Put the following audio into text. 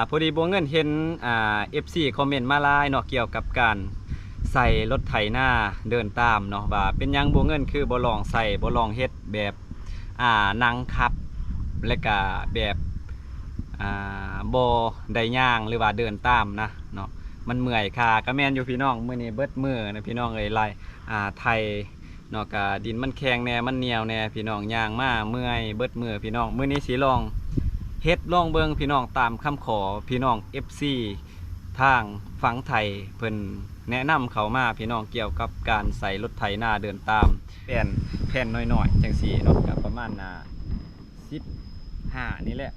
พอดีบัวเงินเห็นFC คอมเมนต์มาหลายเนาะเกี่ยวกับการใส่รถไถนาเดินตามเนาะว่าเป็นยังบัวเงินคือบ่ลองใส่บ่ลองเฮ็ดแบบนั่งขับและก็แบบบ่ได้ย่างหรือว่าเดินตามนะเนาะมันเมื่อยขาก็แม่นอยู่พี่น้องมื้อนี้เบิดมื้อนะพี่น้องเอ้ยไล่ไถเนาะก็ดินมันแข็งแน่มันเหนียวแน่พี่น้องย่างมาเมื่อยเบิดมื้อพี่น้องมื้อนี้สิลองเฮ็ดลองเบิ่งพี่น้องตามคำขอพี่น้อง FC ทางฝั่งไทยเพิ่นแนะนำเขามาพี่น้องเกี่ยวกับการใส่รถไถนาเดินตามแผ่นน้อยๆจังซี่เนาะก็ประมาณ15นี่แหละ